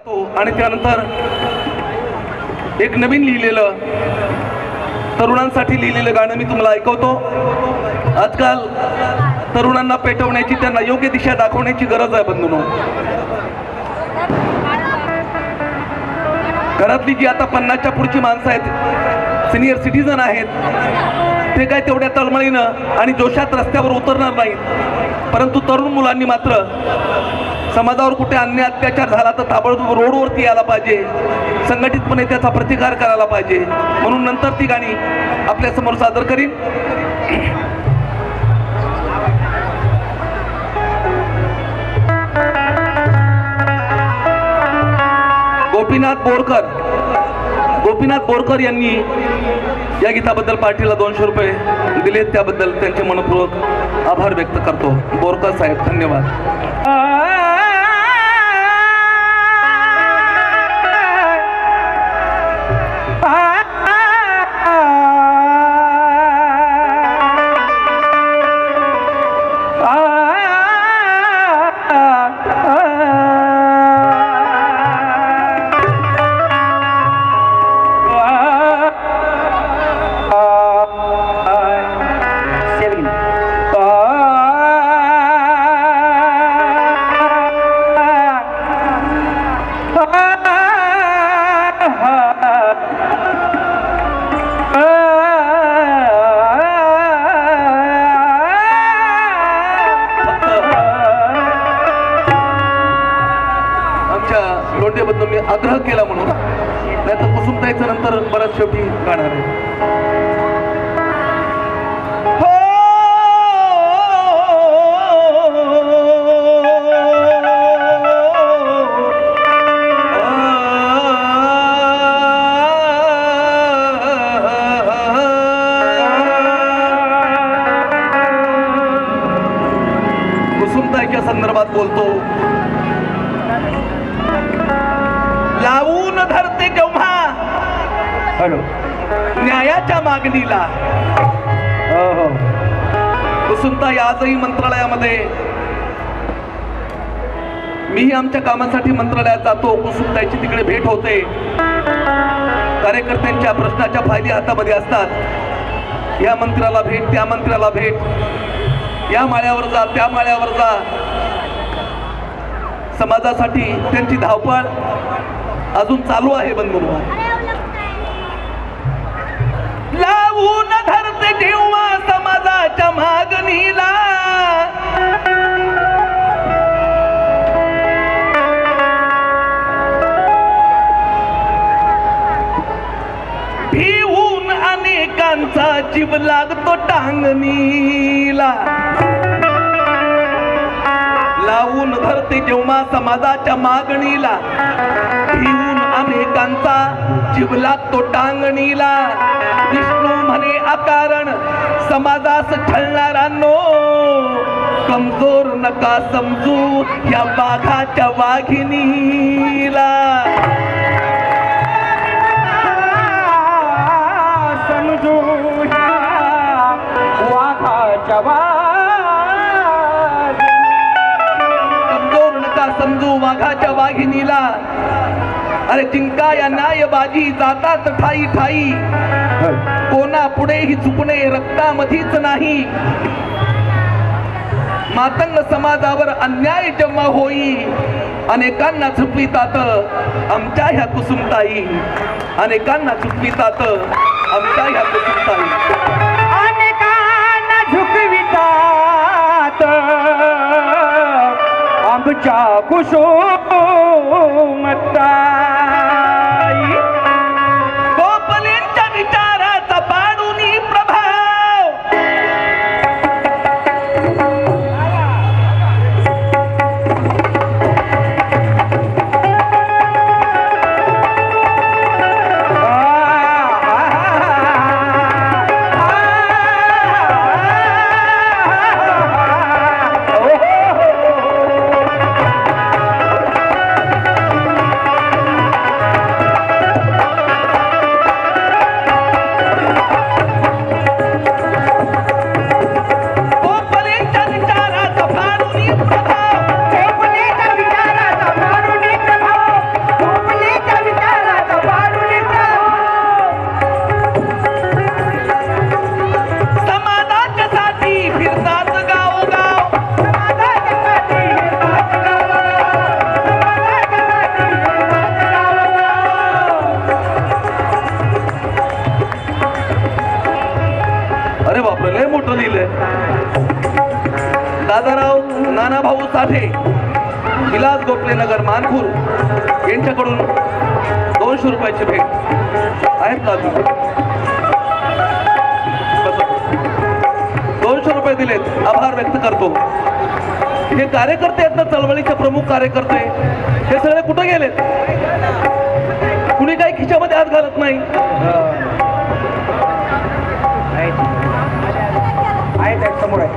गातो आणि त्यानंतर एक नवीन लिहिलेलं तरुणांसाठी लिहिलेलं गाणं मी तुम्हाला ऐकवतो. आजकाल तरुणांना पेटवण्याची, त्यांना योग्य दिशा दाखवण्याची गरज आहे बंधूंनो. घरातली जी आता 50च्या पुढची माणसं आहेत, सिनियर सिटीजन आहेत, ते काय तेवढ्या तळमळीनं आणि जोशात रस्त्यावर उतरणार नाहीत. परंतु तरुण मुलांनी मात्र समाजावर कुठे अन्याय अत्याचार झाला तर ताबडतोब रोडवरती यायला पाहिजे, संघटितपणे त्याचा प्रतिकार करायला पाहिजे. म्हणून नंतर ती गाणी आपल्यासमोर सादर करीन. गोपीनाथ बोरकर यांनी या गीताबद्दल पार्टीला 200 रुपये दिलेत, त्याबद्दल त्यांचे मनपूर्वक आभार व्यक्त करतो. बोरकर साहेब, धन्यवाद. मी आग्रह केला म्हणून, नाही तर कुसुमताईचं नंतर बऱ्याच शेवटी गाणार आहे. कुसुमताईच्या संदर्भात बोलतो. लावून धरते जेव्हा न्यायाच्या मागणीला. कुसुमताई आजही मंत्रालयामध्ये, मीही आमच्या कामासाठी मंत्रालयात जातो, कुसुमताईची तिकडे भेट होते. कार्यकर्त्यांच्या प्रश्नाच्या फायली हातामध्ये असतात. या मंत्र्याला भेट, त्या मंत्र्याला भेट, या माळ्यावर जा, त्या माळ्यावर जा. समाजासाठी त्यांची धावपळ अजून चालू आहे बंधूंनो. लावून धरते जेव्हा समाजाच्या मागणीला, भिवून अनेकांचा जीव लागतो टांगणीला. लावून धरते जेव्हा समाजाच्या मागणीला, भिवून अनेकांचा जीव लागतो टांगणीला. विष्णू म्हणे अकारण समाजास छळणारांनो, कमजोर नका समजू या वाघाच्या वाघिणीला. समजू वाघाच्या समजू वाघाच्या वाघिणीला. अरे जिंका या न्यायबाजी जातात ठाई ठाई, कोणा पुढेही चुकणे रक्तामधीच नाही. मातंग समाजावर अन्याय जेव्हा होई, अनेकांना झुकवितात आमच्या ह्या कुसुमताई. अनेकांना झुकवितात आमच्या ह्या कुसुमताई. अनेकांना झुकवितात आमच्या कुसुमताई. गोपालींच्या विचाराचा पाडूनी प्रभाव, साठे, विलास गोखले नगर मानपूर यांच्याकडून 200 रुपयाची भेट आहेत का अजून? बसा. 200 रुपये दिलेत, आभार व्यक्त करतो. हे कार्यकर्ते आहेत ना, चळवळीचे प्रमुख कार्यकर्ते, हे सगळे कुठे गेलेत? कुणी काही खिशामध्ये हात घालत नाही. आहेत समोर आहे.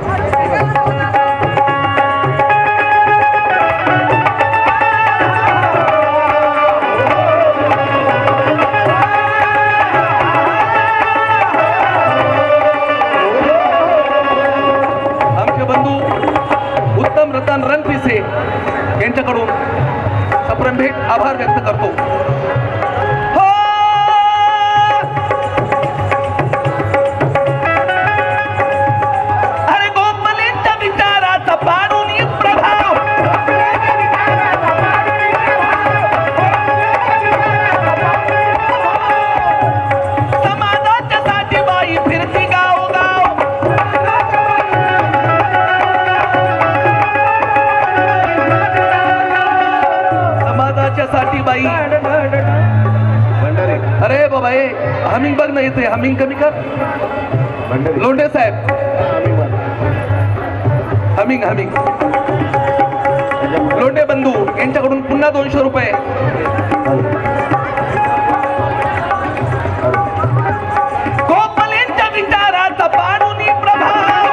आमचे बंधू उत्तम रतन रणपिसे यांच्याकडून सप्रम भेट आभार व्यक्त करतो. हो! अरे गोखलेंच्या विचाराचा पाडून प्रभाव, समाजाच्या साठी बाई फिरती गावोगाव, समाजाच्या साठी बाई. अरे बाबा, ए हमिंग बघ ना, येते हमिंग कमी कर. लोंढे साहेब, हमिंग हमिंग. लोंढे बंधू यांच्याकडून पुन्हा 200 रुपये. गोखलेंच्या विचाराचा पाडून प्रभाव,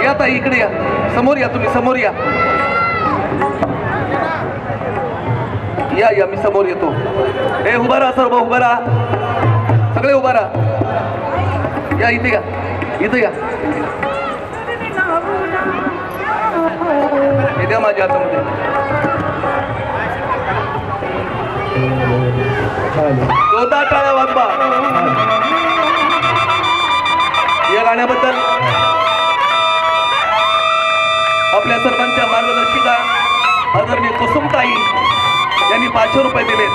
या ताई इकडे या, समोर या, तुम्ही समोर या. या या, मी समोर येतो. ए उभा राहा सर्व, उभा राहा, सगळे उभा राहा. या इथे या, इथे या. हे द्या माझ्या हातामध्ये. जोरदार टाळ्या वाजवा या गाण्याबद्दल. आपल्या सर्वांच्या मार्गदर्शिका आदरणीय कुसुमताई यांनी 500 रुपये दिलेत.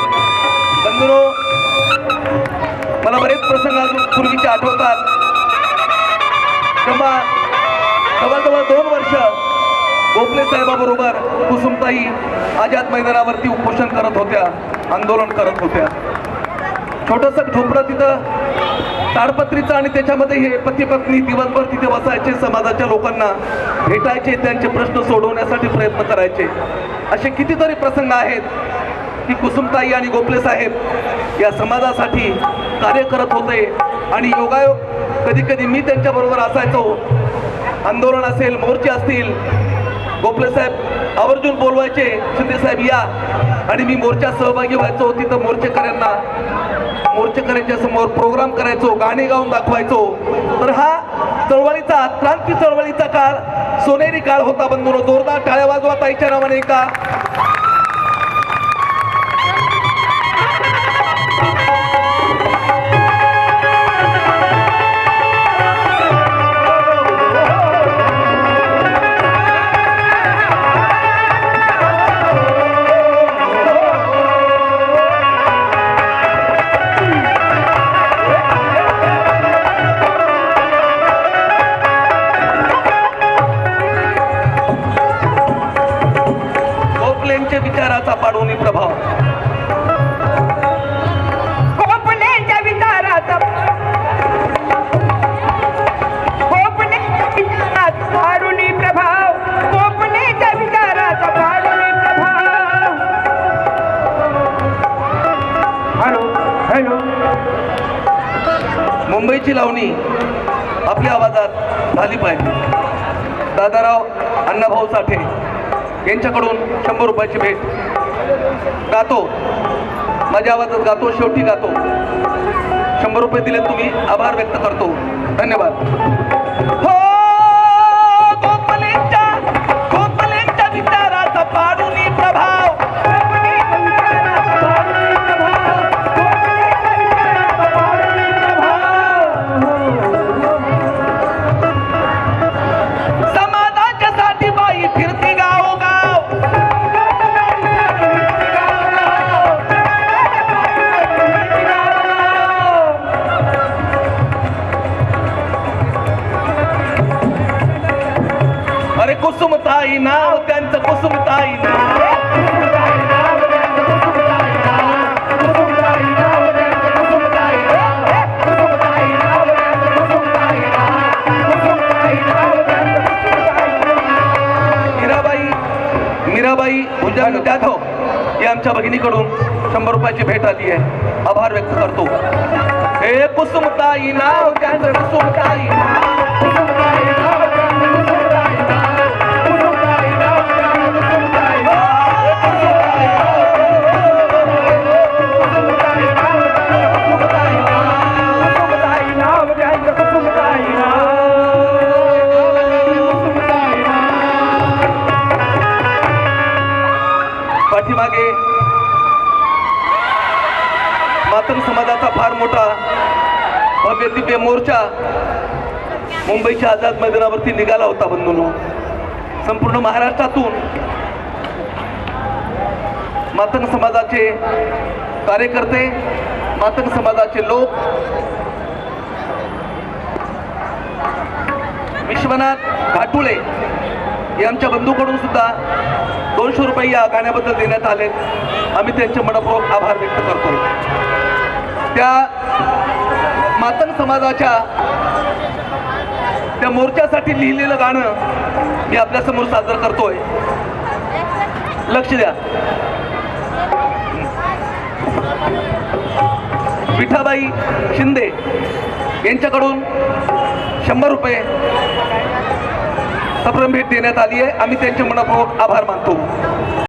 बंधुरो, मला बरेच प्रसंग अजून पूर्वीचे आठवतात. तेव्हा जवळजवळ 2 वर्ष गोखले साहेबाबरोबर कुसुमताई आझाद मैदानावरती उपोषण करत होत्या, आंदोलन करत होत्या. छोटंसं झोपडं तिथं ताडपत्रीचं, आणि त्याच्यामध्ये हे पती पत्नी दिवसभर तिथे बसायचे, समाजाच्या लोकांना भेटायचे, त्यांचे प्रश्न सोडवण्यासाठी प्रयत्न करायचे. असे कितीतरी प्रसंग आहेत की कुसुमताई आणि गोखले साहेब या समाजासाठी कार्य करत होते. आणि योगायोग कधी कधी मी त्यांच्याबरोबर असायचो. आंदोलन असेल, मोर्चे असतील, गोखले साहेब आवर्जून बोलवायचे, शिंदे साहेब या, आणि मी मोर्चात सहभागी व्हायचो. तिथं मोर्चेकऱ्यांच्या समोर प्रोग्राम करायचो, गाणे गाऊन दाखवायचो. तर हा चळवळीचा, क्रांती चळवळीचा काळ सोनेरी काळ होता. बंधूंनो, जोरदार टाळ्या वाजवा ताईच्या नावाने का. गोखलेंच्या विचाराचा पाडून प्रभाव. गोखलेंच्या विचाराचा, गोखलेंच्या विचाराचा पाडून प्रभाव, गोखलेंच्या विचाराचा पाडून प्रभाव. Hello hello. मुंबईची लावणी आपल्या आवाजात झाली पाहिजे. दादाराव अण्णाभाऊ साठे यांच्याकडून 100 रुपयाची भेट. गातो, माझ्या आवाजात गातो, शेवटी गातो. 100 रुपये दिले तुम्ही, आभार व्यक्त करतो. धन्यवाद. हो! गोखलेंच्या विचाराचा पाडून प्रभाव, समाज विठाबाई भुजंग जाधव या आमच्या भगिनीकडून 100 रुपयाची भेट आली आहे. आभार व्यक्त करतो. हे कुसुमताई नाव त्यांचं कुसुमताई नाव, कुसुमताई नाव त्यांचं कुसुमताई नाव, कुसुमताई नाव त्यांचं कुसुमताई नाव, कुसुमताई नाव त्यांचं कुसुमताई नाव. पाठीमागे मातंग समाजाचा फार मोठा भव्य दिव्य मोर्चा मुंबईच्या आझाद मैदानावरती निघाला होता. बंधूंनो, संपूर्ण महाराष्ट्रातून मातंग समाजाचे कार्यकर्ते, मातंग समाजाचे लोक, विश्वनाथ घाटुळे हे आमच्या बंधूकडून सुद्धा 200 रुपये या गाण्याबद्दल देण्यात आले. आम्ही त्यांचे मनपूर्वक आभार व्यक्त करतो. त्या मातंग समाजाच्या त्या मोर्चासाठी लिहिलेलं गाणं मी आपल्यासमोर सादर करतोय. लक्ष द्या. विठाबाई शिंदे यांच्याकडून 100 रुपये सप्रम भेट देण्यात आली आहे. आम्ही त्यांचे मनपूर्वक आभार मानतो.